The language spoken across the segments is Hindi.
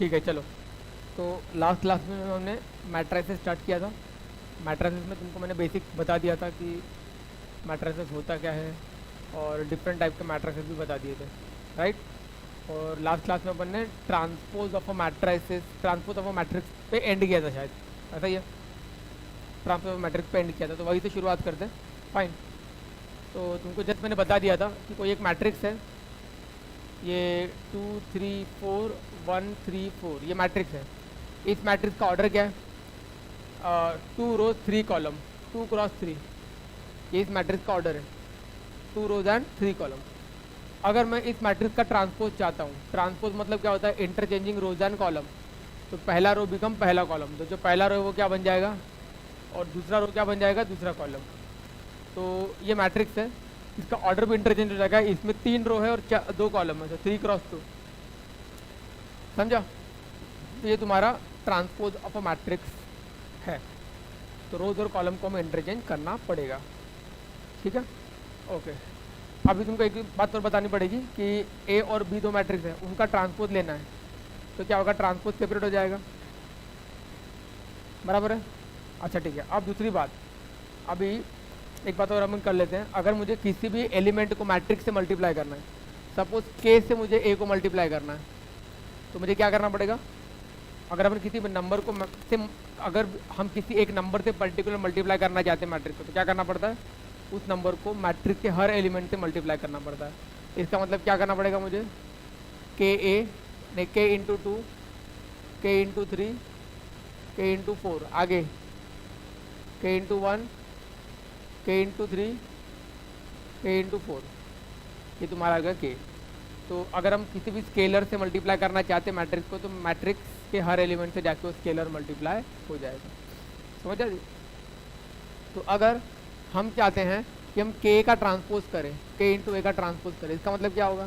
ठीक है चलो। तो लास्ट क्लास में हमने मैट्रिसेस स्टार्ट किया था। मैट्रिसेस में तुमको मैंने बेसिक बता दिया था कि मैट्रिसेस होता क्या है, और डिफरेंट टाइप के मैट्रिसेस भी बता दिए थे, राइट। और लास्ट क्लास में अपन ने transpose of a matrices, transpose of a matrix पे एंड किया था शायद, ऐसा ही है। ट्रांसपोज ऑफ मैट्रिक्स पे एंड किया था, तो वही से शुरुआत करते हैं। फाइन। तो तुमको जस्ट मैंने बता दिया था कि कोई एक मैट्रिक्स है, ये 2 3 4 1 3 4 ये मैट्रिक्स है। इस मैट्रिक्स का ऑर्डर क्या है? 2 रोज 3 कॉलम, 2 क्रॉस 3, ये इस मैट्रिक्स का ऑर्डर है, 2 रोज एंड 3 कॉलम। अगर मैं इस मैट्रिक्स का ट्रांसपोज चाहता हूँ, ट्रांसपोज मतलब क्या होता है? Interchanging rows and column. तो पहला रो बिकम पहला कॉलम, तो जो पहला रो है वो क्या बन जाएगा, और दूसरा रो क्या बन जाएगा? दूसरा कॉलम। तो ये मैट्रिक्स है, इसका ऑर्डर भी इंटरचेंज हो जाएगा। इसमें 3 रो है और 2 कॉलम है, तो 3 क्रॉस 2, समझा? तो ये तुम्हारा ट्रांसपोज ऑफ अ मैट्रिक्स है। तो रोज और कॉलम को हमें इंटरचेंज करना पड़ेगा, ठीक है। ओके, अभी तुमको एक बात और बतानी पड़ेगी कि ए और बी दो मैट्रिक्स है, उनका ट्रांसपोज लेना है। तो क्या होगा? ट्रांसपोज सेपरेट हो जाएगा, बराबर है। अच्छा ठीक है, अब दूसरी बात, अभी एक बात और हम कर लेते हैं। अगर मुझे किसी भी एलिमेंट को मैट्रिक्स से मल्टीप्लाई करना है, सपोज के से मुझे ए को मल्टीप्लाई करना है, तो मुझे क्या करना पड़ेगा? अगर अपन किसी नंबर को से, अगर हम किसी एक नंबर से पर्टिकुलर मल्टीप्लाई करना चाहते हैं मैट्रिक्स को, तो क्या करना पड़ता है? उस नंबर को मैट्रिक्स के हर एलिमेंट से मल्टीप्लाई करना पड़ता है। इसका मतलब क्या करना पड़ेगा मुझे? के ए नहीं, के इंटू 2, के इंटू 3, के इंटू 4, आगे के इंटू 1, के इंटू 3, के इंटू 4, ये तुम्हारा आ गया के। तो अगर हम किसी भी स्केलर से मल्टीप्लाई करना चाहते हैं मैट्रिक्स को, तो मैट्रिक्स के हर एलिमेंट से जाके वो स्केलर मल्टीप्लाई हो जाएगा, समझा जी? तो अगर हम चाहते हैं कि हम के का ट्रांसपोज करें, के इंटू ए का ट्रांसपोज करें, इसका मतलब क्या होगा?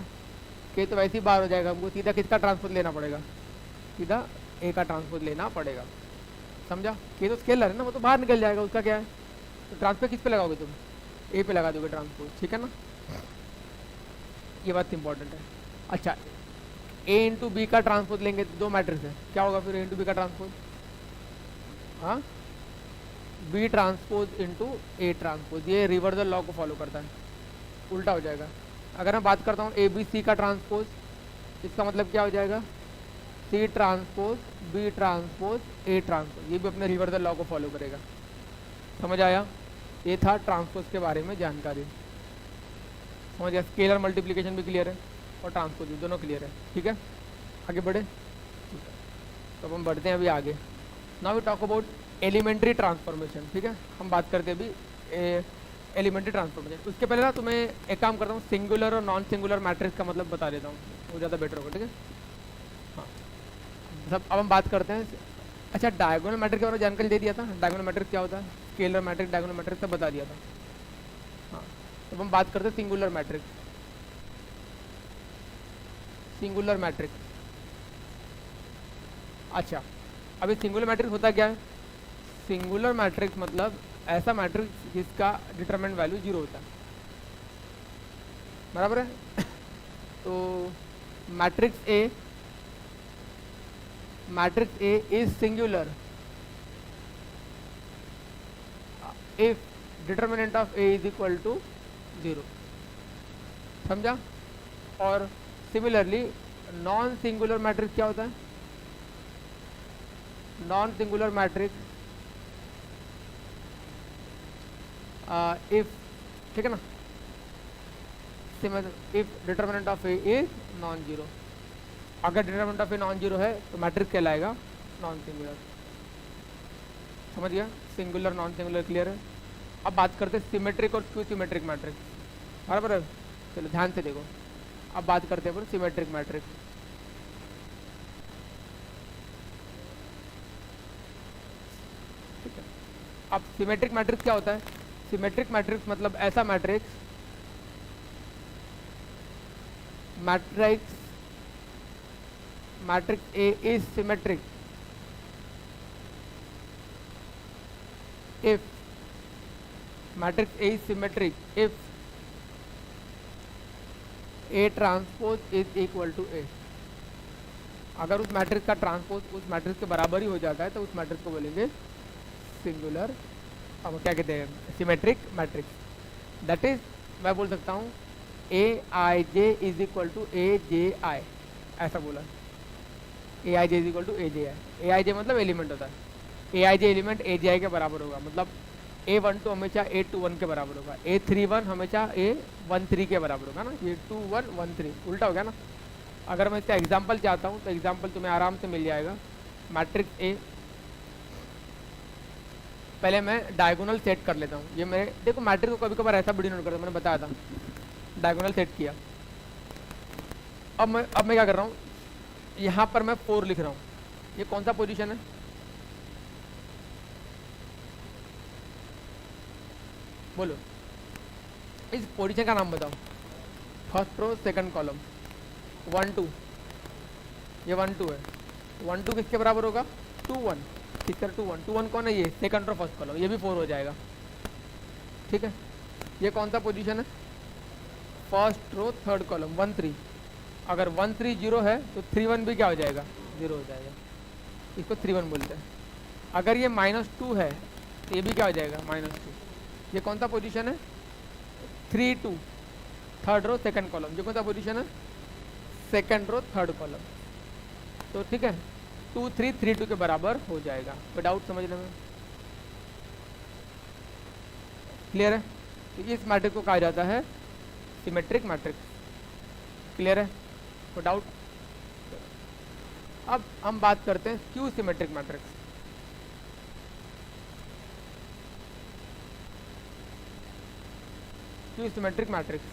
के तो वैसे ही बाहर हो जाएगा, हमको सीधा किसका ट्रांसपोज लेना पड़ेगा? सीधा ए का ट्रांसपोज लेना पड़ेगा, समझा? के तो स्केलर है ना, वो तो बाहर निकल जाएगा, उसका क्या है? तो ट्रांसफर किस पे लगाओगे तुम? ए पे लगा दोगे ट्रांसपोज, ठीक है ना? ये बात इंपॉर्टेंट है। अच्छा, ए इंटू बी का ट्रांसपोज लेंगे, तो दो मैट्रिक्स है, क्या होगा फिर ए इंटू बी का ट्रांसपोज? हाँ, B transpose into A transpose, ये रिवर्सल लॉ को फॉलो करता है, उल्टा हो जाएगा। अगर मैं बात करता हूँ ए बी सी का ट्रांसपोज, इसका मतलब क्या हो जाएगा? C transpose B transpose A transpose, ये भी अपने रिवर्सल लॉ को फॉलो करेगा, समझ आया? ये था ट्रांसपोज के बारे में जानकारी, समझ गया? स्केलर मल्टीप्लिकेशन भी क्लियर है और ट्रांसपोज भी, दोनों क्लियर है, ठीक है। आगे बढ़े, ठीक है। तो अब हम बढ़ते हैं अभी आगे। Now we talk about elementary transformation, ठीक है। हम बात करते हैं अभी एलिमेंट्री ट्रांसफॉर्मेशन। उसके पहले ना तुम्हें एक काम करता हूँ, सिंगुलर और नॉन सिंगुलर मैट्रिक्स का मतलब बता देता हूँ, वो ज़्यादा बेटर होगा, ठीक है। हाँ, सब अब हम बात करते हैं। अच्छा, डायगोनल मैट्रिक्स के बारे में जानकारी दे दिया था, डायगोनल मैट्रिक्स क्या होता है, स्केलर मैट्रिक्स, डायगोनल मैट्रिक्स सब बता दिया था। हाँ, तो हम बात करते हैं सिंगुलर मैट्रिक्स। सिंगुलर मैट्रिक्स, अच्छा, अभी सिंगुलर मैट्रिक्स होता क्या है? सिंगुलर मैट्रिक्स मतलब ऐसा मैट्रिक्स जिसका डिटरमिनेंट वैल्यू 0 होता है, बराबर है। तो matrix A is singular if determinant of A is equal to 0, समझा? और सिमिलरली नॉन सिंगुलर मैट्रिक्स क्या होता है? नॉन सिंगुलर मैट्रिक्स इफ, ठीक है ना, if determinant of A is non zero, अगर determinant of A non zero है तो मैट्रिक्स कहलाएगा नॉन सिंगुलर, समझ गया? सिंगुलर नॉन सिंगुलर क्लियर है। अब बात करते हैं सिमेट्रिक और स्क्यू सिमेट्रिक मैट्रिक्स, बराबर है। चलो ध्यान से देखो, अब बात करते हैं सिमेट्रिक मैट्रिक्स। ठीक है, अब सिमेट्रिक मैट्रिक्स क्या होता है? सिमेट्रिक मैट्रिक्स मतलब ऐसा matrix A is symmetric if matrix A is symmetric if A transpose is equal to A, अगर उस मैट्रिक्स का ट्रांसपोज उस मैट्रिक्स के बराबर ही हो जाता है तो उस मैट्रिक्स को बोलेंगे सिंगुलर, अब क्या कहते हैं, सिमेट्रिक मैट्रिक्स। दैट इज मैं बोल सकता हूँ ए I J is equal to A J आई, ऐसा बोला, ए I J is equal to A J I. A I जे मतलब एलिमेंट होता है, ए I J element A J आई के बराबर होगा, मतलब A12 हमेशा A21 के बराबर होगा, A31 हमेशा A13 के बराबर होगा ना, ये 21 13 उल्टा हो गया ना। अगर मैं इसका एग्जांपल चाहता हूँ तो एग्जांपल तुम्हें आराम से मिल जाएगा। मैट्रिक्स ए, पहले मैं डायगोनल सेट कर लेता हूँ। ये मेरे देखो मैट्रिक्स को कभी कभार ऐसा भी डिनोट करता, मैंने बताया था, डायगोनल सेट किया। अब मैं क्या कर रहा हूँ, यहाँ पर मैं 4 लिख रहा हूँ। ये कौन सा पोजीशन है, बोलो, इस पोजीशन का नाम बताओ। फर्स्ट रो सेकंड कॉलम 1 2, ये 1 2 है, 1 2 किसके बराबर होगा, 2 1, किसका 2 1, 2 1 कौन है, ये सेकंड रो फर्स्ट कॉलम, ये भी 4 हो जाएगा, ठीक है। ये कौन सा पोजीशन है, फर्स्ट रो थर्ड कॉलम 1 3। अगर 1 3 0 है तो 3 1 भी क्या हो जाएगा, 0 हो जाएगा, इसको 3 1 बोलते हैं। अगर ये -2 है तो ये भी क्या हो जाएगा, -2। ये कौन सा पोजीशन है, 3 2 थर्ड रो सेकंड कॉलम, ये कौन सा पोजीशन है, सेकंड रो थर्ड कॉलम। तो ठीक है, 2 3 3 2 के बराबर हो जाएगा। विदाउट समझने में क्लियर है। तो इस मैट्रिक्स को कहा जाता है सिमेट्रिक मैट्रिक्स। क्लियर है, विदाउट। अब हम बात करते हैं skew symmetric matrix. Skew symmetric matrix,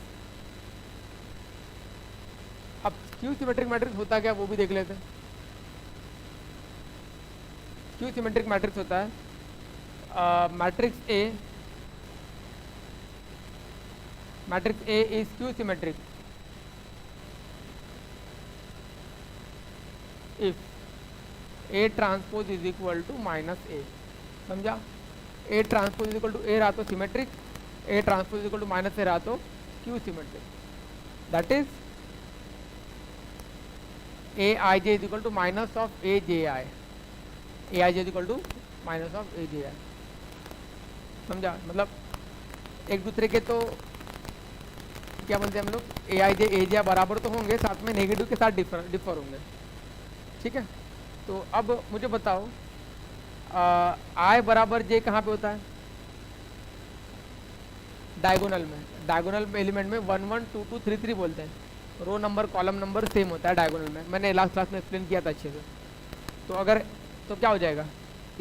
अब स्क्यू सिमेट्रिक मैट्रिक्स होता क्या वो भी देख लेते हैं। स्क्यू सिमेट्रिक मैट्रिक्स होता है matrix A is skew symmetric if A transpose is equal to -a। समझा, A transpose is equal to A रहा तो symmetric, A transpose is equal to -a रहा तो skew symmetric. That is A I J is equal to minus of A J I, A I J is equal to minus of A J I. समझा, मतलब एक दूसरे के तो क्या बोलते हैं हम लोग, ए आई जे ए जे बराबर तो होंगे, साथ में नेगेटिव के साथ डिफर होंगे, ठीक है। तो अब मुझे बताओ आई बराबर जे कहाँ पे होता है, डायगोनल में। डायगोनल में एलिमेंट में 1 1 2 2 3 3 बोलते हैं, row number column number same होता है डायगोनल में, मैंने लास्ट क्लास में एक्सप्लेन किया था अच्छे से। तो अगर तो क्या हो जाएगा,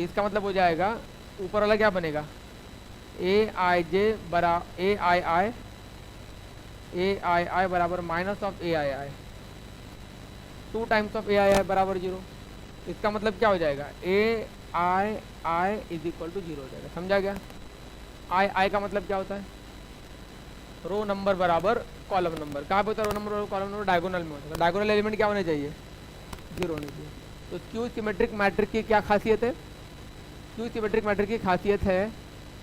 इसका मतलब हो जाएगा ऊपर वाला क्या बनेगा, ए आई जे बरा ए आई आई बराबर minus of A I 2 times of A I बराबर 0। इसका मतलब क्या हो जाएगा, A I is equal to 0 हो जाएगा। समझा गया। आई का मतलब क्या होता है, रो नंबर बराबर कॉलम नंबर। कहाँ पे होता है रो नंबर बराबर कॉलम नंबर, डायगोनल में होता है। डायगोनल एलिमेंट क्या होने चाहिए, 0 होने चाहिए। तो स्क्यू सिमेट्रिक मैट्रिक की क्या खासियत है, स्क्यू सिमेट्रिक मैट्रिक की खासियत है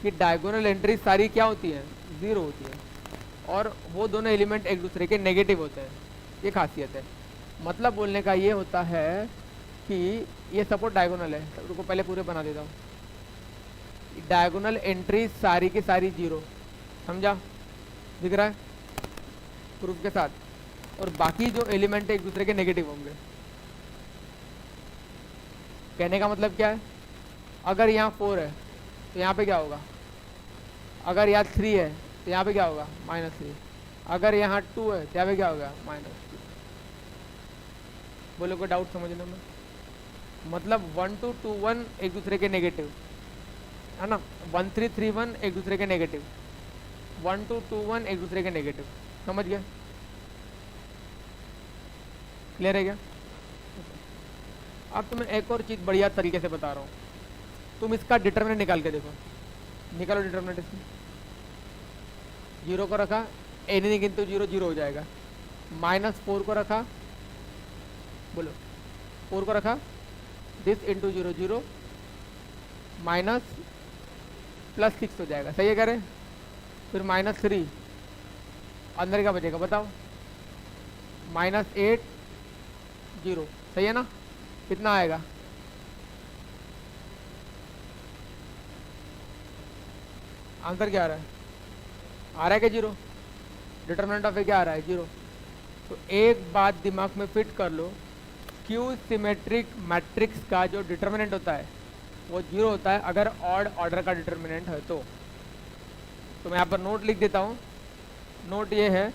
कि डायगोनल एंट्री सारी क्या होती है, 0 होती है, और वो दोनों एलिमेंट एक दूसरे के नेगेटिव होते हैं। ये खासियत है। मतलब बोलने का ये होता है कि ये सपोर्ट डायगोनल है, तो रुको पहले पूरे बना देता हूँ। डायगोनल एंट्री सारी की सारी 0, समझा, दिख रहा है प्रूफ के साथ, और बाकी जो एलिमेंट है एक दूसरे के नेगेटिव होंगे। कहने का मतलब क्या है, अगर यहाँ 4 है तो यहाँ पे क्या होगा, अगर यहाँ 3 है तो यहाँ पे क्या होगा, -3। अगर यहाँ 2 है तो यहाँ पे क्या होगा, -2। बोलो कोई डाउट समझने में। मतलब 1 2 2 1 एक दूसरे के नेगेटिव है ना, 1 3 3 1 एक दूसरे के नेगेटिव, 1 2 2 1 एक दूसरे के नेगेटिव। समझ गया, क्लियर है क्या। अब तुम्हें एक और चीज़ बढ़िया तरीके से बता रहा हूँ, तुम इसका डिटरमिनेंट निकाल के देखो। निकालो डिटरमिनेंट इसमें। 0 को रखा, एनी किंतु 0 0 हो जाएगा। -4 को रखा, बोलो 4 को रखा, दिस इंटू 0 0 माइनस +6 हो जाएगा। सही है कह रहे। फिर -3 अंदर क्या बचेगा बताओ, -8 0 सही है ना? कितना आएगा? आंसर क्या आ रहा है? आ रहा है क्या जीरो? डिटरमिनेंट ऑफ ए क्या आ रहा है? जीरो। तो एक बात दिमाग में फिट कर लो, क्यू सिमेट्रिक मैट्रिक्स का जो डिटरमिनेंट होता है वो जीरो होता है अगर ऑड ऑर्डर का डिटरमिनेंट है तो मैं यहाँ पर नोट लिख देता हूँ। नोट ये है,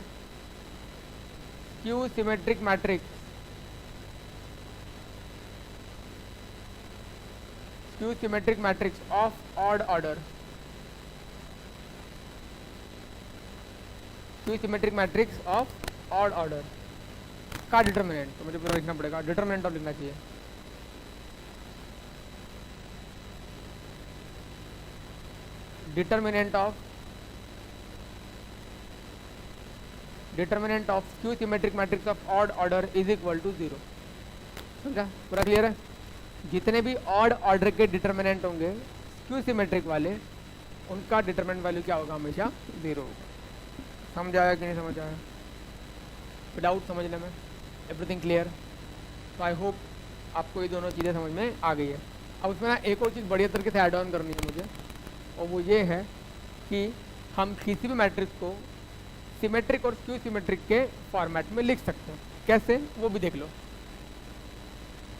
skew symmetric matrix, skew symmetric matrix of odd order, skew symmetric matrix of odd order का डिटरमिनेंट, तो मुझे पूरा लिखना पड़ेगा, डिटरमिनेंट और लिखना चाहिए। Determinant of skew symmetric matrix of odd order is equal to 0। समझा? पूरा क्लियर है? जितने भी ऑड ऑर्डर के डिटरमिनेंट होंगे क्यू सिमेट्रिक वाले, उनका डिटरमिनेंट वैल्यू क्या होगा? हमेशा 0 होगा। समझ आया कि नहीं समझ आया? विदाउट समझने में एवरीथिंग क्लियर? तो आई होप आपको ये दोनों चीज़ें समझ में आ गई है। अब उसमें ना एक और चीज़ बढ़िया तरीके से ऐड ऑन करनी है मुझे, और वो ये है कि हम किसी भी मैट्रिक्स को सिमेट्रिक और क्यू सिमेट्रिक के फॉर्मेट में लिख सकते हैं। कैसे, वो भी देख लो।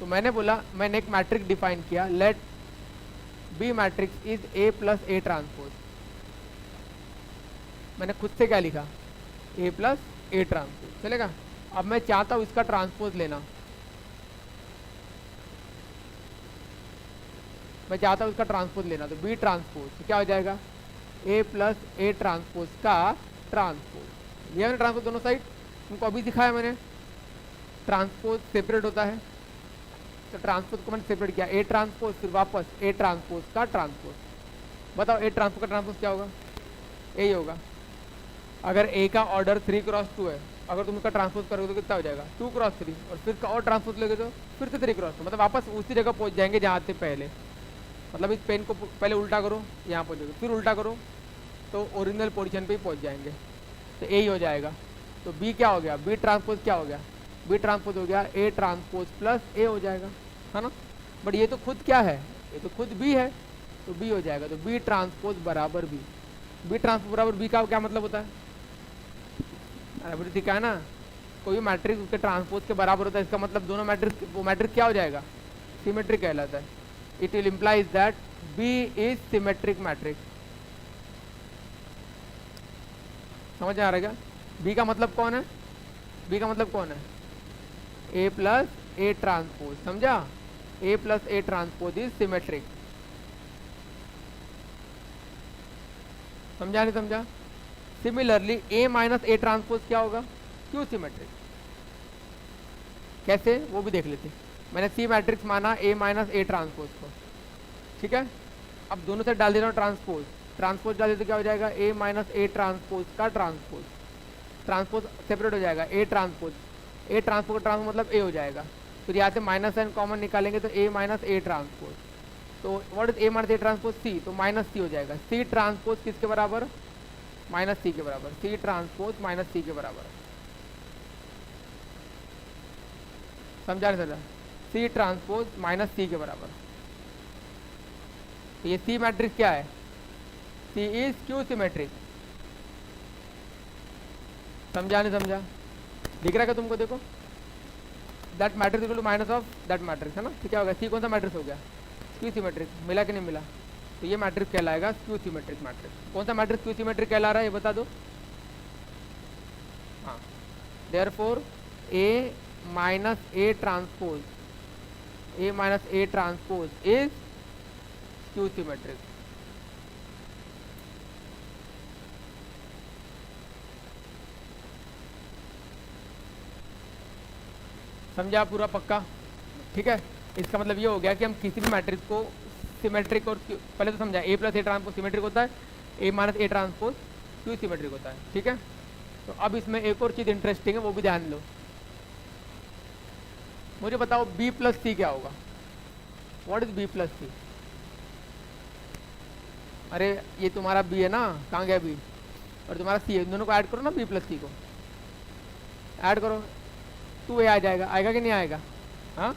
तो मैंने बोला, मैंने एक मैट्रिक्स डिफाइन किया, let B matrix is A plus A transpose. मैंने खुद से क्या लिखा? A plus A transpose. चलेगा? अब मैं चाहता हूँ इसका ट्रांसपोज लेना, मैं चाहता हूँ इसका ट्रांसपोज लेना, तो बी ट्रांसपोज तो क्या हो जाएगा? ए प्लस ए ट्रांसपोज का ट्रांसपोज। लिया मैंने ट्रांसपोज दोनों साइड, उनको अभी दिखाया मैंने। ट्रांसपोज सेपरेट होता है, तो ट्रांसपोज को मैंने सेपरेट किया, ए ट्रांसपोज, फिर वापस ए ट्रांसपोज का ट्रांसपोज। बताओ ए ट्रांसपोज का ट्रांसपोज क्या होगा? ए ही होगा। अगर ए का ऑर्डर 3x2 है, अगर तुम इसका ट्रांसपोज करोगे तो कितना हो जाएगा? 2x3, और फिर का और ट्रांसपोज लेगे तो फिर से 3x2, मतलब वापस उसी जगह पहुंच जाएंगे जहाँ से पहले। मतलब इस पेन को पहले उल्टा करो, यहाँ पहुँचोगे, फिर उल्टा करो तो ओरिजिनल पोजीशन पे ही पहुँच जाएंगे। तो ए ही हो जाएगा। तो बी क्या हो गया? बी ट्रांसपोज क्या हो गया? बी ट्रांसपोज हो गया ए ट्रांसपोज प्लस ए हो जाएगा, है ना? बट ये तो खुद क्या है? ये तो खुद बी है, तो बी हो जाएगा। तो बी ट्रांसपोज बराबर बी। बी ट्रांसपोज बराबर बी का क्या मतलब होता है? अरे दिखा है ना, कोई मैट्रिक्स उसके ट्रांसपोज के बराबर होता है, इसका मतलब दोनों मैट्रिक्स, वो मैट्रिक्स क्या हो जाएगा? सिमेट्रिक कहलाता है। It will implies that B is symmetric matrix. समझ आ रहा है क्या? बी का मतलब कौन है? बी का मतलब कौन है? A plus A transpose. समझा? A plus A transpose is symmetric. समझा नहीं समझा? Similarly A minus A transpose क्या होगा? Skew symmetric. कैसे, वो भी देख लेते। मैंने सी मैट्रिक्स माना ए माइनस ए ट्रांसपोज को, ठीक है? अब दोनों से डाल दे रहा हूँ ट्रांसपोज, ट्रांसपोज डाल देते तो क्या हो जाएगा? ए माइनस ए ट्रांसपोज का ट्रांसपोज। ट्रांसपोज सेपरेट हो जाएगा, ए ट्रांसपोज, ए ट्रांसपोज का ट्रांसपोज मतलब ए हो जाएगा। फिर यहाँ से माइनस एन कॉमन निकालेंगे तो ए माइनस ए ट्रांसपोज। तो what is A minus A transpose? C, तो माइनस सी हो जाएगा। सी ट्रांसपोज किसके बराबर? माइनस सी के बराबर। सी ट्रांसपोज माइनस सी के बराबर। समझा नहीं समझा? सी ट्रांसपोज माइनस सी के बराबर। तो ये सी मैट्रिक्स क्या है? C is skew symmetric. समझा नहीं समझा? दिख रहा है क्या तुमको? देखो, that matrix equal to minus of that matrix, है ना? तो क्या होगा? सी कौन सा मैट्रिक्स हो गया? Q symmetric. मिला कि नहीं मिला? तो ये मैट्रिक्स कहलाएगा क्यू सिमेट्रिक मैट्रिक्स। कौन सा मैट्रिक्स क्यू सिमेट्रिक कहला रहा है, ये बता दो। हाँ, therefore A minus A transpose, A minus A transpose is skew symmetric. समझा? पूरा पक्का? ठीक है। इसका मतलब ये हो गया कि हम किसी भी मैट्रिक्स को सिमेट्रिक और पहले तो समझा, A plus A transpose symmetric होता है, A minus A transpose skew symmetric होता है, ठीक है? तो अब इसमें एक और चीज़ इंटरेस्टिंग है, वो भी ध्यान लो। मुझे बताओ बी प्लस सी क्या होगा? व्हाट इज बी प्लस सी? अरे ये तुम्हारा बी है ना, कहाँ गया बी? और तुम्हारा सी है, दोनों को ऐड करो ना, बी प्लस सी को ऐड करो, 2a आ जाएगा। आएगा कि नहीं आएगा? हाँ,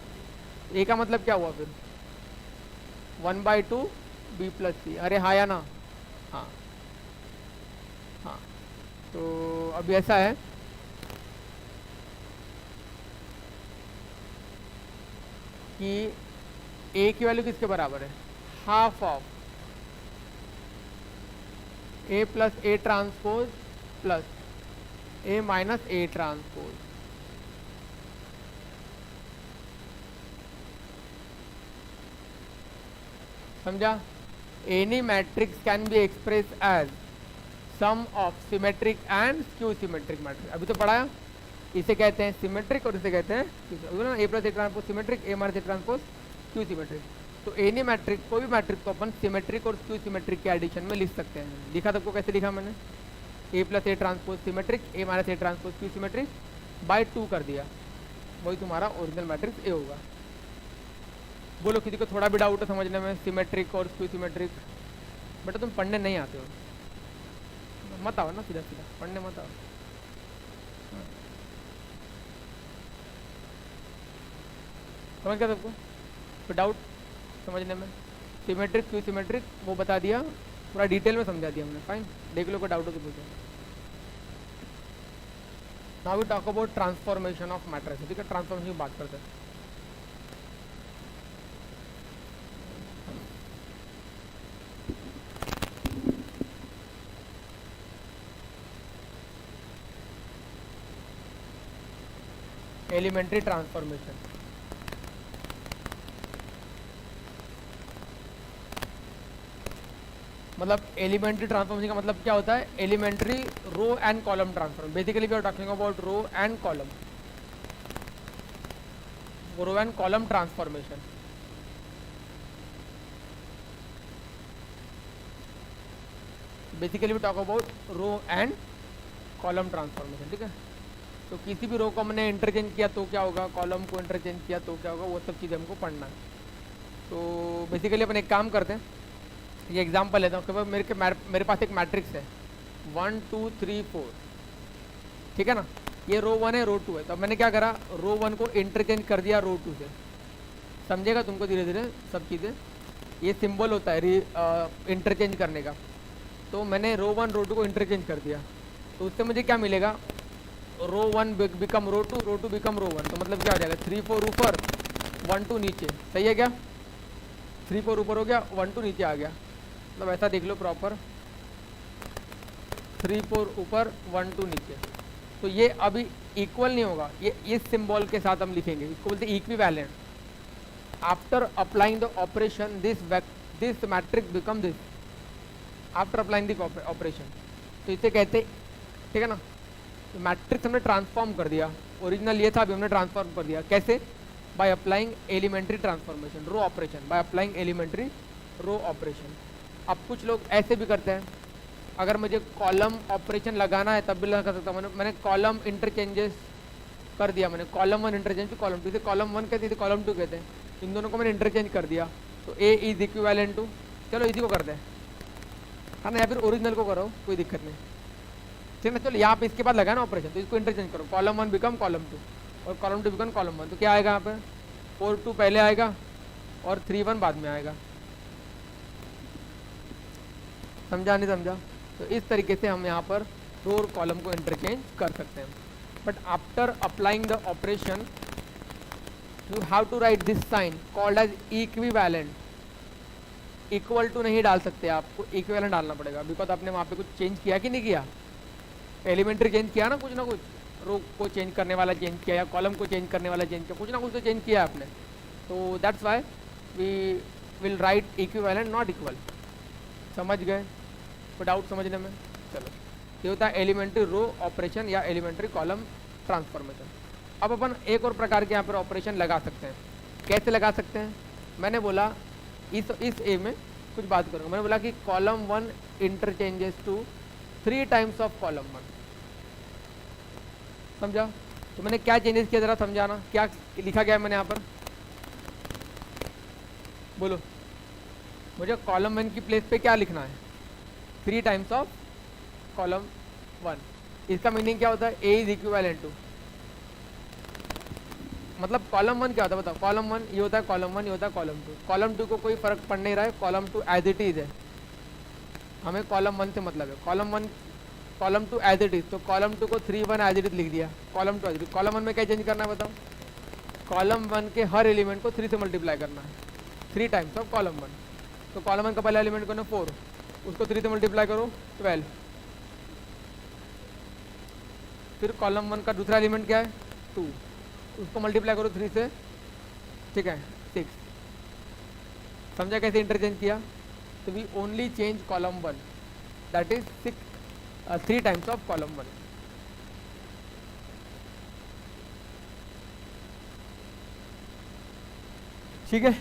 ए का मतलब क्या हुआ फिर 1/2 बी प्लस सी, अरे हाँ या ना, हाँ हाँ। तो अभी ऐसा है कि ए की वैल्यू किसके बराबर है, half of A plus A transpose plus A minus A transpose. समझा? Any matrix can be express as sum of symmetric and skew symmetric matrix. अभी तो पढ़ाया, इसे कहते हैं सिमेट्रिक और इसे कहते हैं A plus A transpose symmetric, A minus A transpose skew symmetric. तो एनी मैट्रिक, कोई भी मैट्रिक को अपन सिमेट्रिक और स्क्यू सिमेट्रिक के एडिशन में लिख सकते हैं। लिखा सबको कैसे लिखा मैंने, A plus A transpose symmetric, A minus A transpose skew symmetric by 2 कर दिया, वही तुम्हारा ओरिजिनल मैट्रिक्स ए होगा। बोलो किसी को थोड़ा भी डाउट है समझने में सिमेट्रिक और स्क्यू सिमेट्रिक? बेटा तुम पढ़ने नहीं आते हो, मत आओ ना, सीधा सीधा पढ़ने मत आओ। समझ गया सबको? तो डाउट समझने में, सिमेट्रिक स्क्यू सिमेट्रिक वो बता दिया, पूरा डिटेल में समझा दिया हमने। फाइन, देख लो कोई डाउट हो तो पूछो। Now we talk about transformation of matrix. ठीक है, ट्रांसफॉर्मेशन की बात करते हैं। एलिमेंट्री ट्रांसफॉर्मेशन, मतलब एलिमेंट्री ट्रांसफॉर्मेशन का मतलब क्या होता है, elementary row and column transform. Basically we are talking about row and column, row and column transformation. Basically we talk about row and column transformation. ठीक है, तो किसी भी रो को हमने इंटरचेंज किया तो क्या होगा, कॉलम को इंटरचेंज किया तो क्या होगा, वो सब चीज़ें हमको पढ़ना है। तो बेसिकली अपन एक काम करते हैं, ये एग्जांपल लेता हूँ कि मेरे पास एक मैट्रिक्स है 1 2 3 4, ठीक है ना। ये रो 1 है, रो 2 है, तो मैंने क्या करा, रो 1 को इंटरचेंज कर दिया रो 2 से। समझेगा तुमको धीरे धीरे सब चीज़ें, ये सिंबल होता है इंटरचेंज करने का। तो मैंने रो 1 रो 2 को इंटरचेंज कर दिया, तो उससे मुझे क्या मिलेगा, रो 1 बिकम रो 2 बिकम रो 1। तो मतलब क्या हो जाएगा, 3 4 ऊपर 1 2 नीचे। सही है क्या, 3 4 ऊपर हो गया, 1 2 नीचे आ गया। मतलब ऐसा देख लो प्रॉपर, 3 4 ऊपर 1 2 नीचे। तो ये अभी इक्वल नहीं होगा, ये इस सिंबल के साथ हम लिखेंगे, इसको बोलते हैं equivalent. After applying the operation this matrix become this, after applying the operation, तो इसे कहते, ठीक है ना। तो मैट्रिक्स हमने ट्रांसफॉर्म कर दिया, ओरिजिनल ये था, अभी हमने ट्रांसफॉर्म कर दिया। कैसे, by applying elementary transformation, row operation, by applying elementary row operation. अब कुछ लोग ऐसे भी करते हैं, अगर मुझे कॉलम ऑपरेशन लगाना है तब भी लगा सकता हूँ। मैंने कॉलम इंटरचेंजेस कर दिया, मैंने कॉलम 1 इंटरचेंज टू कॉलम 2, इसे कॉलम 1 कहते हैं, कॉलम 2 कहते हैं, इन दोनों को मैंने इंटरचेंज कर दिया। तो ए इज इक्विवेलेंट टू, चलो इसी को कर दें, है ना, या फिर ओरिजिनल को करो, कोई दिक्कत नहीं, ठीक है। चलो यहाँ पे इसके बाद लगा ना ऑपरेशन, तो इसको इंटरचेंज करो, कॉलम 1 बिकम कॉलम 2 और कॉलम 2 बिकम कॉलम 1। तो क्या आएगा यहाँ पे, 4 2 पहले आएगा और 3 1 बाद में आएगा। समझा नहीं समझा? तो इस तरीके से हम यहाँ पर रो और कॉलम को इंटरचेंज कर सकते हैं। But after applying the operation you have to write this sign called as equivalent. Equal to नहीं डाल सकते, आपको इक्विवेलेंट डालना पड़ेगा, बिकॉज आपने वहाँ पे कुछ चेंज किया कि नहीं किया, एलिमेंट्री चेंज किया ना, कुछ ना कुछ, रो को चेंज करने वाला चेंज किया या कॉलम को चेंज करने वाला चेंज किया, कुछ ना कुछ तो चेंज किया आपने। तो that's why we will write equivalent not equal. समझ गए? कोई डाउट समझने में? चलो, ये होता है एलिमेंट्री रो ऑपरेशन या एलिमेंट्री कॉलम ट्रांसफॉर्मेशन। अब अपन एक और प्रकार के यहाँ पर ऑपरेशन लगा सकते हैं। कैसे लगा सकते हैं? मैंने बोला इस ए में कुछ बात करूँगा। मैंने बोला कि column 1 interchanges to 3 times of column 1। समझा? तो मैंने क्या चेंजेस किया, जरा समझाना, क्या लिखा गया है मैंने यहाँ पर, बोलो मुझे। कॉलम 1 की प्लेस पे क्या लिखना है, 3 टाइम्स ऑफ कॉलम 1। इसका मीनिंग क्या होता है, ए इज इक्विवेलेंट टू मतलब कॉलम वन क्या होता है बताओ, कॉलम वन ये होता है, कॉलम वन ये होता है, कॉलम टू। कॉलम टू को कोई फर्क पड़ नहीं रहा है, column two as it is है, हमें कॉलम वन से मतलब है। Column two as it is, तो कॉलम टू को 3 1 एज इट इज लिख दिया, column two as it is. Column one में क्या चेंज करना है बताओ, कॉलम वन के हर एलिमेंट को 3 से मल्टीप्लाई करना है, 3 टाइम्स ऑफ कॉलम वन। तो कॉलम वन का पहला एलिमेंट कौन है 4, उसको 3 से मल्टीप्लाई करो 12। फिर कॉलम वन का दूसरा एलिमेंट क्या है 2, उसको मल्टीप्लाई करो 3 से, ठीक है 6। समझा कैसे इंटरचेंज किया? तो we only change column one, that is 3 times of column one. ठीक है।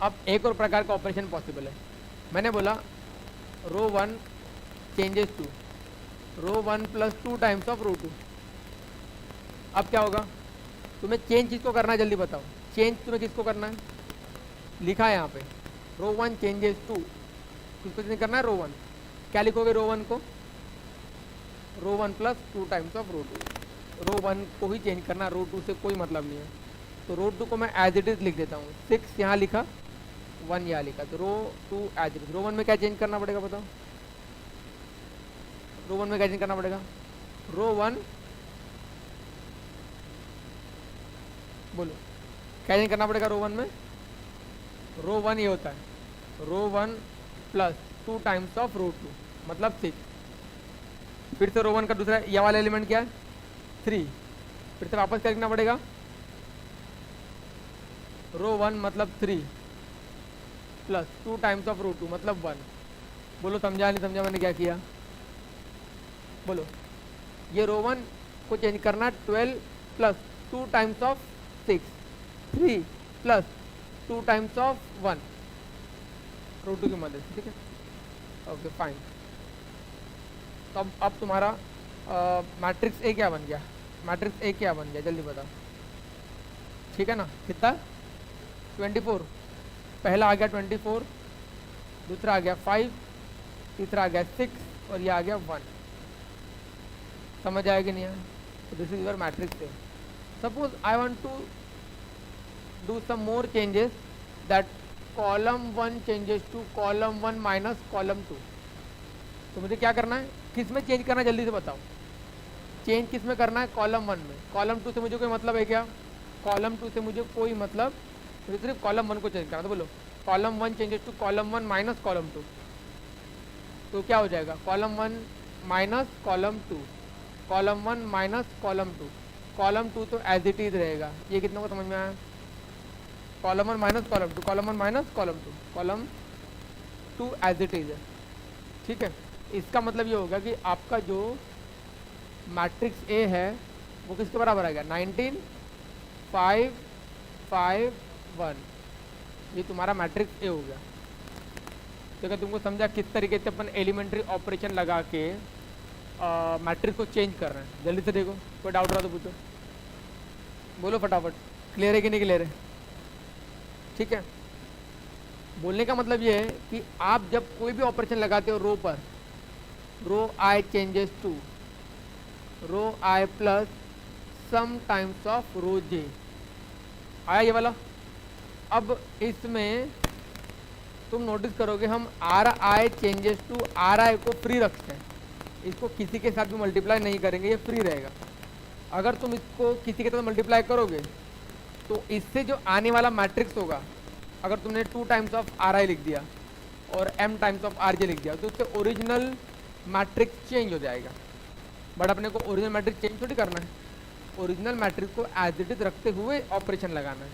अब एक और प्रकार का ऑपरेशन पॉसिबल है। मैंने बोला row one changes to, row one plus 2 times of row 2। अब क्या होगा, तुम्हें चेंज किसको करना है जल्दी बताओ, चेंज तुम्हें किसको करना है, लिखा है यहाँ पे रो वन चेंजेस टू, किसको चेंज करना है रो वन। क्या लिखोगे रो वन को, row one plus 2 times of row 2। Row one को ही चेंज करना, रो 2 से कोई मतलब नहीं है। तो रो 2 को मैं एज इट इज लिख देता हूँ, 6 यहाँ लिखा 1 यहाँ लिखा, तो row 2 as it is. Row one में क्या चेंज करना पड़ेगा बताओ, रो वन में क्या चेंज करना पड़ेगा, रो वन बोलो क्या चेंज करना पड़ेगा रो वन में, रो वन ये होता है row one plus 2 times of row 2 मतलब 6। फिर से रो वन का दूसरा ये वाला एलिमेंट क्या है 3, फिर से वापस क्या लिखना पड़ेगा, रो वन मतलब 3 प्लस 2 टाइम्स ऑफ रो 2 मतलब 1। बोलो समझा नहीं समझा मैंने क्या किया, बोलो। ये रो वन को चेंज करना 12 plus 2 times of 6, 3 plus 2 times of 1 रो 2 की मदद से, ठीक है ओके फाइन। तो अब तुम्हारा मैट्रिक्स ए क्या बन गया, मैट्रिक्स ए क्या बन गया जल्दी बताओ, ठीक है ना। कितना 24, पहला आ गया 24, दूसरा आ गया 5, तीसरा आ गया 6 और ये आ गया 1। समझ आएगी नहीं है, तो this is your matrix A. Suppose I want to do some more changes, that column 1 changes to column 1 minus column 2। तो मुझे क्या करना है, किस में चेंज करना है जल्दी से बताओ, चेंज किस में करना है कॉलम 1 में। कॉलम 2 से मुझे कोई मतलब है क्या, कॉलम 2 से मुझे कोई मतलब, मुझे सिर्फ कॉलम 1 को चेंज करना। तो बोलो column 1 changes to column 1 minus column 2, तो क्या हो जाएगा column 1 minus column 2, column 1 minus column 2, column 2 तो एज इट इज रहेगा। ये कितना को समझ में आया, column 1 minus column 2, column 1 minus column 2, column 2 as it is है, ठीक है। इसका मतलब ये होगा कि आपका जो मैट्रिक्स ए है वो किसके बराबर आएगा 19 5 5 1, ये तुम्हारा मैट्रिक्स ए हो गया। तो क्या तुमको समझा किस तरीके से अपन एलिमेंट्री ऑपरेशन लगा के मैट्रिक्स को चेंज कर रहे हैं। जल्दी से देखो, कोई डाउट रहा तो पूछो, बोलो फटाफट, क्लियर है कि नहीं क्लियर है, ठीक है। बोलने का मतलब ये है कि आप जब कोई भी ऑपरेशन लगाते हो रो पर, row I changes to row I plus some times of row J, आया ये वाला। अब इसमें तुम नोटिस करोगे हम R I changes to R I को फ्री रखते हैं, इसको किसी के साथ भी मल्टीप्लाई नहीं करेंगे, ये फ्री रहेगा। अगर तुम इसको किसी के साथ मल्टीप्लाई करोगे तो इससे जो आने वाला मैट्रिक्स होगा, अगर तुमने 2 टाइम्स ऑफ आर आई लिख दिया और m टाइम्स ऑफ आर जे लिख दिया, तो उससे ओरिजिनल मैट्रिक्स चेंज हो जाएगा। बट अपने को ओरिजिनल मैट्रिक्स चेंज थोड़ी करना है, ओरिजिनल मैट्रिक्स को एज इट इज रखते हुए ऑपरेशन लगाना है।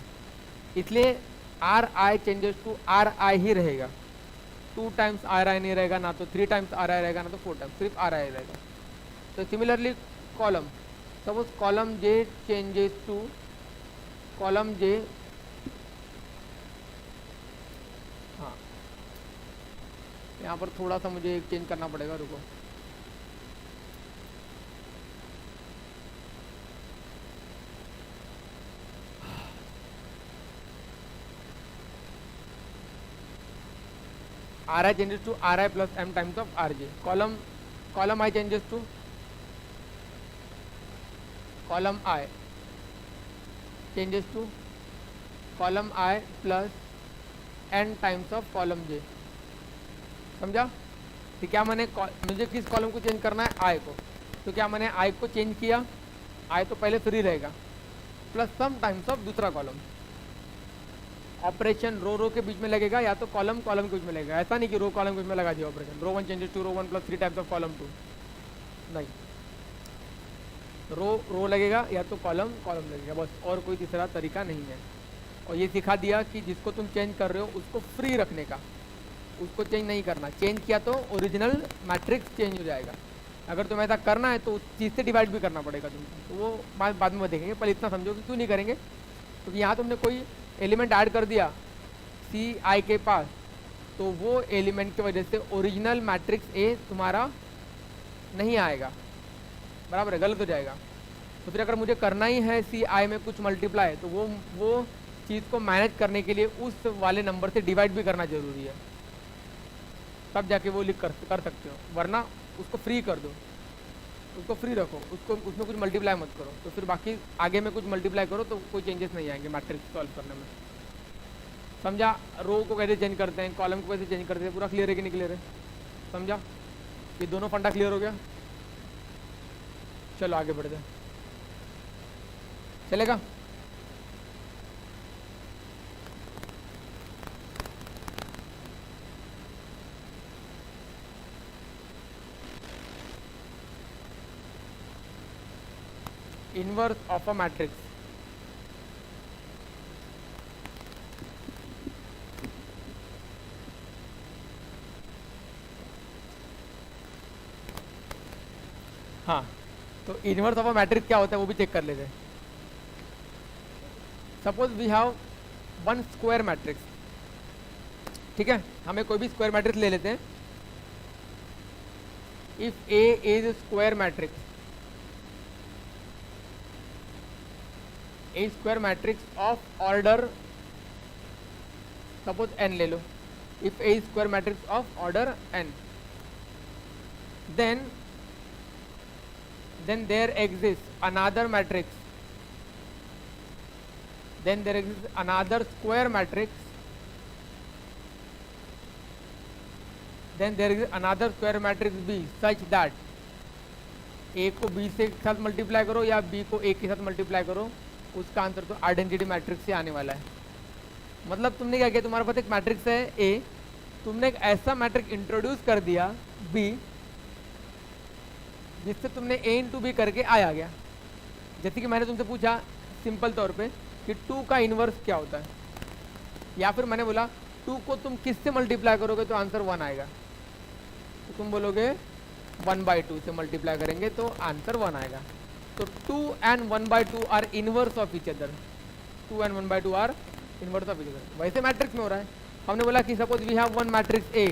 इसलिए R I changes to R I ही रहेगा, 2 टाइम्स आर आई नहीं रहेगा, ना तो 3 टाइम्स आर आई रहेगा, ना तो 4 टाइम्स, सिर्फ आर आई रहेगा। तो similarly column, suppose column J changes to column J, हाँ यहाँ पर थोड़ा सा मुझे एक चेंज करना पड़ेगा, रुको। R I changes to R I plus m times of R J, column I changes to column I changes to column I plus n times of column j। समझा? तो क्या मैंने मुझे किस कॉलम को चेंज करना है? आई को। तो क्या मैंने आई को चेंज किया, आई तो पहले फ्री रहेगा, प्लस सम टाइम्स ऑफ दूसरा कॉलम। ऑपरेशन रो रो के बीच में लगेगा या तो कॉलम कॉलम के बीच में लगेगा। ऐसा नहीं कि रो कॉलम के बीच में लगा दिया operation, row 1 changes to row 1 plus 3 times of column 2, नहीं, रो लगेगा या तो कॉलम कॉलम लगेगा, बस, और कोई तीसरा तरीका नहीं है। और ये सिखा दिया कि जिसको तुम चेंज कर रहे हो उसको फ्री रखने का, उसको चेंज नहीं करना। चेंज किया तो ओरिजिनल मैट्रिक्स चेंज हो जाएगा। अगर तुम्हें ऐसा करना है तो उस चीज़ से डिवाइड भी करना पड़ेगा तुमको, तो वो बाद में देखेंगे। पर इतना समझो कि क्यों नहीं करेंगे, क्योंकि यहाँ तुमने कोई एलिमेंट ऐड कर दिया सी आई के पास, तो वो एलिमेंट की वजह से ओरिजिनल मैट्रिक्स ए तुम्हारा नहीं आएगा, बराबर है, गलत हो जाएगा। तो फिर अगर मुझे करना ही है सी आई में कुछ मल्टीप्लाई, तो वो चीज़ को मैनेज करने के लिए उस वाले नंबर से डिवाइड भी करना जरूरी है, तब जाके वो लिख कर सकते हो, वरना उसको फ्री कर दो, उसको फ्री रखो, उसको उसमें कुछ मल्टीप्लाई मत करो। तो फिर बाकी आगे में कुछ मल्टीप्लाई करो तो कोई चेंजेस नहीं आएंगे मैट्रिक्स सॉल्व करने में। समझा? रो को कैसे चेंज करते हैं, कॉलम को कैसे चेंज करते हैं, पूरा क्लियर है कि नहीं क्लियर है? समझा? ये दोनों फंडा क्लियर हो गया? चलो आगे बढ़ जाए, चलेगा? Inverse of a matrix. हाँ, तो इनवर्स ऑफ अ मैट्रिक्स क्या होता है वो भी चेक कर लेते हैं। Suppose we have one square matrix, ठीक है, हमें कोई भी स्क्वायर मैट्रिक्स ले लेते हैं। If A is square matrix, A square matrix of order, suppose n ले लो, if A square matrix of order n, then there exists another matrix, then there exists another square matrix, then there is another square matrix B such that A को B से साथ मल्टीप्लाई करो या B को A के साथ मल्टीप्लाई करो, उसका आंसर तो आइडेंटिटी मैट्रिक्स से आने वाला है। मतलब तुमने क्या किया, तुम्हारे पास एक मैट्रिक्स है A, तुमने एक ऐसा मैट्रिक्स इंट्रोड्यूस कर दिया B जिससे तुमने A इंटू बी करके आ गया। जैसे कि मैंने तुमसे पूछा सिंपल तौर पे कि 2 का इन्वर्स क्या होता है, या फिर मैंने बोला 2 को तुम किससे मल्टीप्लाई करोगे तो आंसर 1 आएगा, तो तुम बोलोगे 1/2 से मल्टीप्लाई करेंगे तो आंसर 1 आएगा। तो 2 and 1/2 are inverse of each other, 2 and 1/2 are inverse of each other. वैसे मैट्रिक्स में हो रहा है, हमने बोला कि suppose we have one matrix A,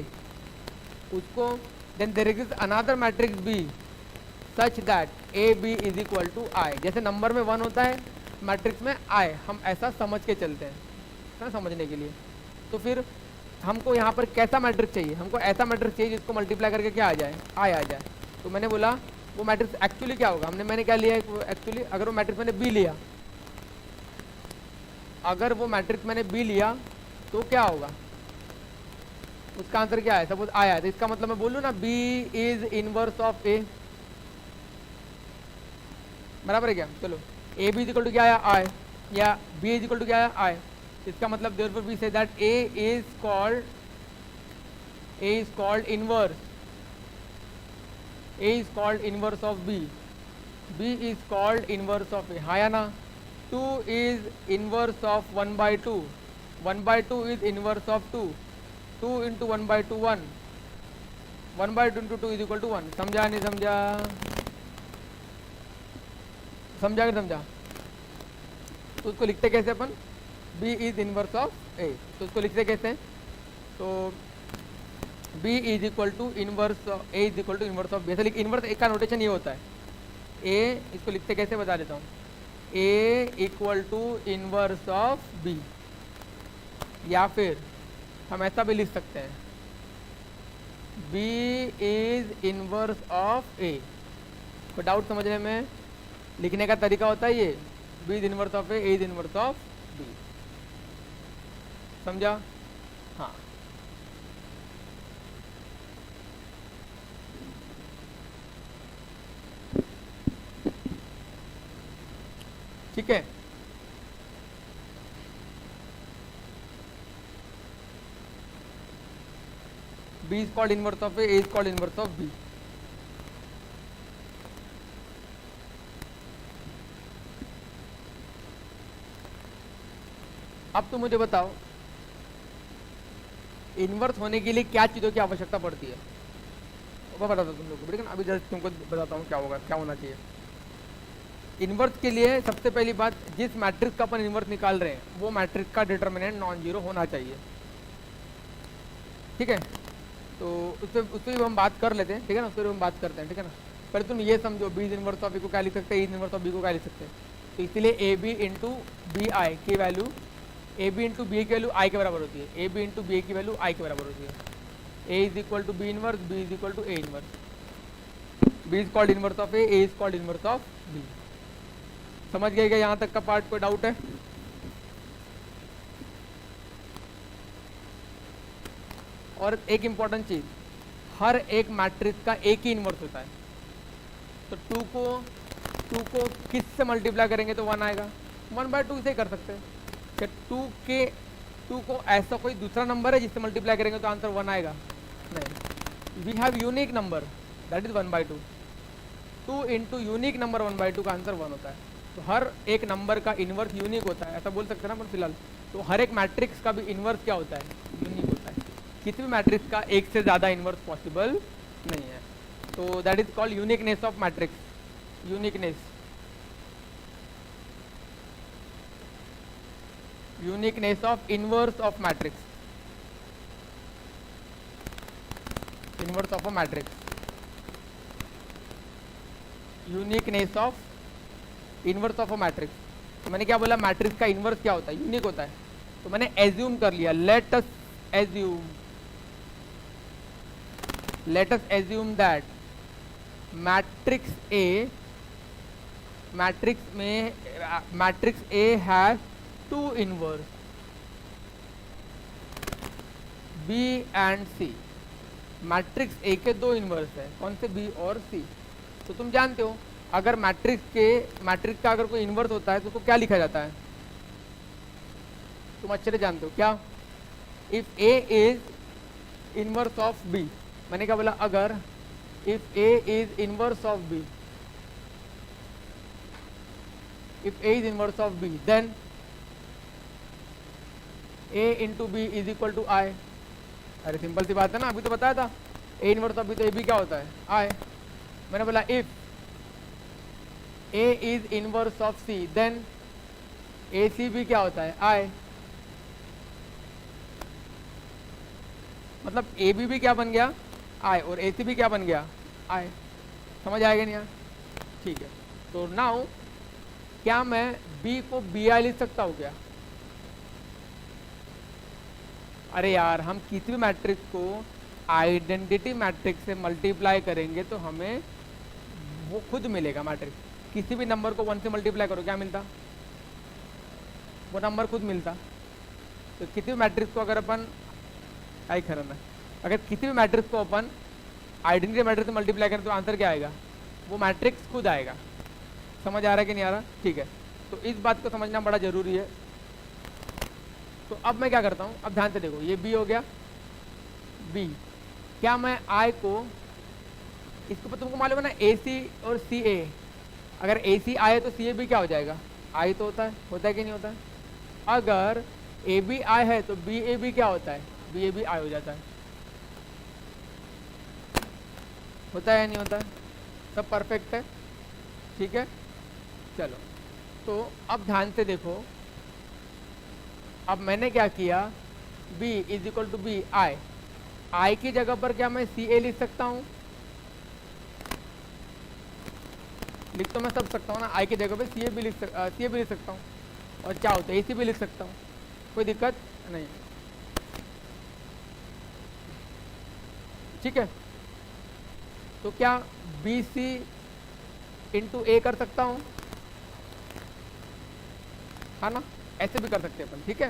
उसको then there is another matrix B such that AB is equal to I। जैसे नंबर में 1 होता है, मैट्रिक्स में I, हम ऐसा समझ के चलते हैं ना, समझने के लिए। तो फिर हमको यहाँ पर कैसा मैट्रिक्स चाहिए, हमको ऐसा मैट्रिक्स चाहिए जिसको मल्टीप्लाई करके क्या आ जाए, I आ जाए। तो मैंने बोला वो मैट्रिक्स एक्चुअली क्या होगा, मैंने क्या लिया है एक्चुअली, अगर वो मैट्रिक्स मैंने B लिया, अगर वो मैट्रिक्स मैंने B लिया तो क्या होगा, उसका आंसर क्या है, सपोज आया, तो इसका मतलब मैं बोलूँ ना B is inverse of A, बराबर है क्या? चलो A B is equal to क्या आया, आई, या बी इज इक्वल टू क्या आया, आई। इसका मतलब therefore we say that A is called inverse, A is called inverse of B, B is called inverse of A, हाँ या ना? 2 is inverse of 1/2, 1/2 is inverse of 2, 2 into 1/2 1, 1/2 into 2 is equal to 1। समझा नहीं समझा? समझा कि समझा? तो उसको लिखते कैसे अपन, B is inverse of A, तो उसको लिखते कैसे, तो B is equal to inverse, A is equal to inverse of B। ऐसे लिख, इनवर्स A का नोटेशन ये होता है, A, इसको लिखते कैसे बता देता हूँ, A equal to inverse of B, या फिर हम ऐसा भी लिख सकते हैं B is inverse of A। कोई डाउट समझने में? लिखने का तरीका होता है ये, B is inverse of A is inverse of B. समझा? हाँ, ठीक है। B is called inverse of A is called inverse of B। अब तो मुझे बताओ इन्वर्स होने के लिए क्या चीज़ों की आवश्यकता पड़ती है, वो बताता तुम लोग को, ठीक है ना। अभी जस्ट तुमको बताता हूँ क्या होगा, क्या होना चाहिए। इन्वर्स के लिए सबसे पहली बात, जिस मैट्रिक्स का अपन इन्वर्स निकाल रहे हैं वो मैट्रिक्स का डिटर्मिनेंट नॉन जीरो होना चाहिए, ठीक है। तो उससे भी हम बात कर लेते हैं, ठीक है ना, उससे भी हम बात करते हैं, ठीक है ना। पहले तुम ये समझो बी इनवर्स ऑफ बी को क्या लिख सकते हैं, इज इनवर्स ऑफ बी को क्या लिख सकते हैं। तो इसलिए A B into B I की वैल्यू, ए बी इंटू बी की वैल्यू आई के बराबर होती है, ए बी इंटू बी की वैल्यू आई के बराबर होती है। A is equal to B inverse, B is equal to A inverse. B is called inverse of A is called inverse of B. समझ गए क्या यहाँ तक का पार्ट? कोई डाउट है? और एक इंपॉर्टेंट चीज, हर एक मैट्रिक्स का एक ही इन्वर्स होता है। तो टू को किस से मल्टीप्लाई करेंगे तो 1 आएगा, 1/2 से कर सकते हैं। क्या टू को ऐसा कोई दूसरा नंबर है जिससे मल्टीप्लाई करेंगे तो आंसर 1 आएगा? नहीं, we have unique number that is 1/2। 2 into unique number 1/2 का आंसर 1 होता है। तो हर एक नंबर का इन्वर्स यूनिक होता है, ऐसा बोल सकते हैं ना अपन फिलहाल। तो हर एक मैट्रिक्स का भी इन्वर्स क्या होता है? यूनिक होता है। किसी भी मैट्रिक्स का एक से ज़्यादा इन्वर्स पॉसिबल नहीं है। तो that is called uniqueness of matrix. Uniqueness of inverse of matrix, inverse of a matrix, uniqueness of inverse of a matrix. तो मैंने क्या बोला, मैट्रिक्स का इन्वर्स क्या होता है? यूनिक होता है। तो मैंने एज्यूम कर लिया, let us assume that matrix A has 2 inverse B and C. Matrix A के 2 इनवर्स है, कौन से? बी और सी। तो तुम जानते हो अगर मैट्रिक्स का अगर कोई इन्वर्स होता है तो उसको क्या लिखा जाता है? तुम अच्छे से जानते हो क्या? If A is inverse of B, मैंने क्या बोला, अगर if A is inverse of B, if A is inverse of B then A into B is equal to I. अरे सिंपल सी बात है ना, अभी तो बताया था ए इनवर्स ऑफ बी, तो ए बी क्या होता है? आई। मैंने बोला if A is inverse of C then A C B क्या होता है? आई। मतलब ए बी भी क्या बन गया? आई, और ए सी भी क्या बन गया? आई। समझ आएगा नहीं यार? ठीक है। तो नाउ क्या मैं बी को बी आई लिख सकता हूँ क्या? अरे यार, हम किसी भी मैट्रिक्स को आइडेंटिटी मैट्रिक्स से मल्टीप्लाई करेंगे तो हमें वो खुद मिलेगा मैट्रिक्स। किसी भी नंबर को 1 से मल्टीप्लाई करो, क्या मिलता? वो नंबर खुद मिलता। तो किसी भी मैट्रिक्स को अगर अपन अगर किसी भी मैट्रिक्स को अपन आइडेंटिटी मैट्रिक्स से मल्टीप्लाई करें तो आंसर क्या आएगा? वो मैट्रिक्स खुद आएगा। समझ आ रहा है कि नहीं आ रहा? ठीक है। तो इस बात को समझना बड़ा जरूरी है। तो अब मैं क्या करता हूँ, अब ध्यान से देखो, ये बी हो गया। बी, क्या मैं आई को, इसके ऊपर तुमको मालूम है ना, ए सी और सी ए, अगर ए सी आई है तो सी ए बी क्या हो जाएगा? आई तो होता है कि नहीं होता है? अगर ए बी आई है तो बी ए बी क्या होता है? बी ए बी आई हो जाता है। होता है या नहीं होता है? सब परफेक्ट है, ठीक है। चलो, तो अब ध्यान से देखो, अब मैंने क्या किया, b is equal to B I की जगह पर क्या मैं सी ए लिख सकता हूँ? लिख तो मैं सब सकता हूँ ना, आई की जगह पे सी ए भी लिख सकता हूँ, और क्या होता है, ए सी भी लिख सकता हूँ, कोई दिक्कत नहीं, ठीक है। तो क्या बी सी इंटू ए कर सकता हूँ? हाँ ना, ऐसे भी कर सकते हैं अपन, ठीक है।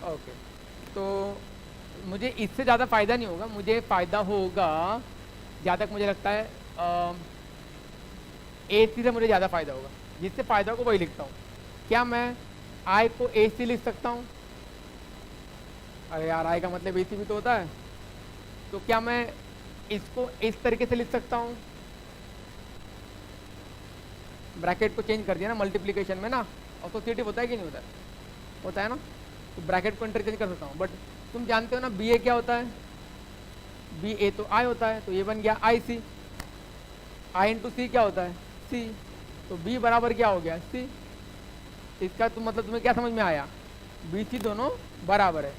ओके, तो मुझे इससे ज़्यादा फ़ायदा नहीं होगा, मुझे फ़ायदा होगा जहाँ तक मुझे लगता है ए सी से मुझे ज़्यादा फ़ायदा होगा, जिससे फ़ायदा को वही लिखता हूँ। क्या मैं आई को ए सी लिख सकता हूँ? अरे यार, आई का मतलब ए सी भी तो होता है। तो क्या मैं इसको इस तरीके से लिख सकता हूँ? ब्रैकेट को चेंज कर दिया ना मल्टीप्लिकेशन में ना, एसोसिएटिव होता है कि नहीं होता है? होता है ना, तो ब्रैकेट को इंटरचेंज कर सकता हूँ। बट तुम जानते हो ना बी ए क्या होता है? बी ए तो आई होता है, तो ये बन गया आई सी। आई इंटू सी क्या होता है? सी। तो बी बराबर क्या हो गया? सी। इसका तो मतलब तुम्हें क्या समझ में आया? बी सी दोनों बराबर है।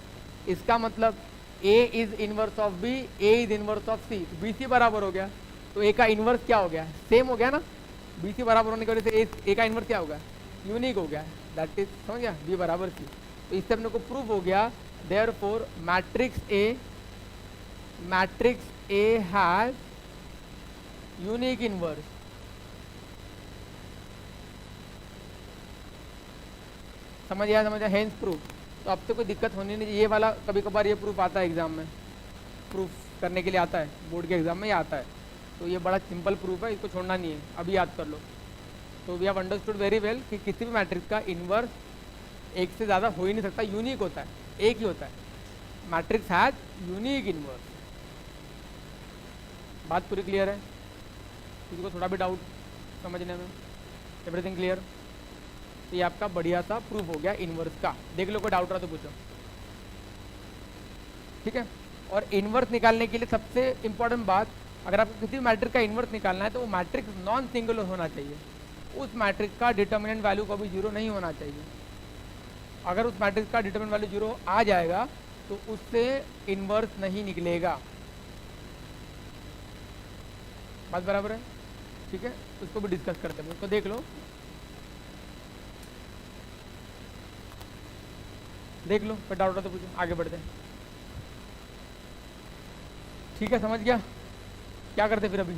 इसका मतलब A is inverse of B, A is inverse of C, तो बी सी बराबर हो गया। तो ए का इनवर्स क्या हो गया? सेम हो गया ना। बी सी बराबर होने की वजह से ए का इनवर्स क्या होगा? यूनिक हो गया। दैट इज, समझ गया, बी बराबर सी। तो इससे अपने को प्रूव हो गया therefore matrix A has unique inverse. समझ आया, हेंस प्रूफ। तो अब तो कोई दिक्कत होनी नहीं। ये वाला कभी कभार ये प्रूफ आता है एग्जाम में, प्रूफ करने के लिए आता है, बोर्ड के एग्जाम में ये आता है। तो ये बड़ा सिंपल प्रूफ है, इसको छोड़ना नहीं है, अभी याद कर लो। तो we have understood very well कि किसी भी मैट्रिक्स का इन्वर्स एक से ज़्यादा हो ही नहीं सकता, यूनिक होता है, एक ही होता है। Matrix has unique inverse. बात पूरी क्लियर है? किसी को थोड़ा भी डाउट समझने में? Everything clear? तो ये आपका बढ़िया सा प्रूफ हो गया इन्वर्स का। देख लो, कोई डाउट रहा तो पूछो, ठीक है। और इन्वर्स निकालने के लिए सबसे इंपॉर्टेंट बात, अगर आपको किसी भी मैट्रिक्स का इन्वर्स निकालना है तो वो मैट्रिक्स नॉन सिंगुलर होना चाहिए। उस मैट्रिक्स का डिटर्मिनेंट वैल्यू कभी जीरो नहीं होना चाहिए। अगर उस मैट्रिक्स का डिटर्मिनेंट वैल्यू जीरो आ जाएगा तो उससे इन्वर्स नहीं निकलेगा। बात बराबर है? ठीक है, उसको भी डिस्कस करते हैं, उसको देख लो, देख लो, फिर डाउट हो तो पूछो, आगे बढ़ते हैं। ठीक है, समझ गया? क्या करते फिर अभी?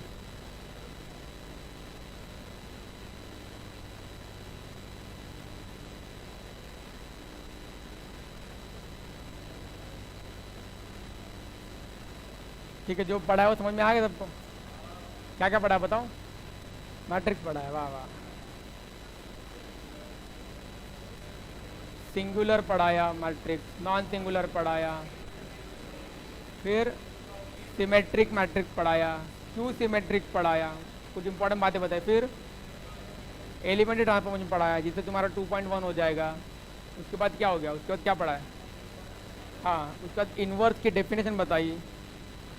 ठीक है, जो पढ़ा है वो समझ में आ गया सबको? क्या क्या पढ़ा है बताओ? मैट्रिक्स पढ़ा है, वाह वाह। सिंगुलर पढ़ाया, मैट्रिक्स नॉन सिंगुलर पढ़ाया, फिर सिमेट्रिक मैट्रिक्स पढ़ाया, क्यू सिमेट्रिक पढ़ाया, कुछ इंपॉर्टेंट बातें बताई, फिर एलिमेंट्री ट्रांसफॉर्मेशन पढ़ाया जिससे तुम्हारा 2.1 हो जाएगा। उसके बाद क्या हो गया? उसके बाद क्या पढ़ा है? हाँ, उसके बाद इन्वर्स की डेफिनेशन बताई,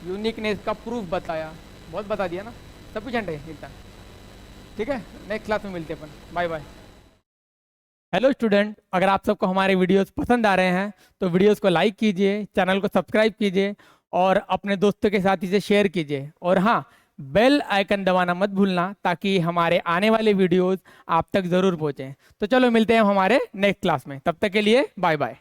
यूनिकनेस का प्रूफ बताया, बहुत बता दिया ना, सफिशिएंट है इतना। ठीक है, नेक्स्ट क्लास में मिलते हैं अपन, बाय बाय। हेलो स्टूडेंट, अगर आप सबको हमारे वीडियोस पसंद आ रहे हैं तो वीडियोस को लाइक कीजिए, चैनल को सब्सक्राइब कीजिए और अपने दोस्तों के साथ इसे शेयर कीजिए। और हाँ, बेल आइकन दबाना मत भूलना ताकि हमारे आने वाले वीडियोस आप तक ज़रूर पहुँचें। तो चलो मिलते हैं हमारे नेक्स्ट क्लास में, तब तक के लिए बाय बाय।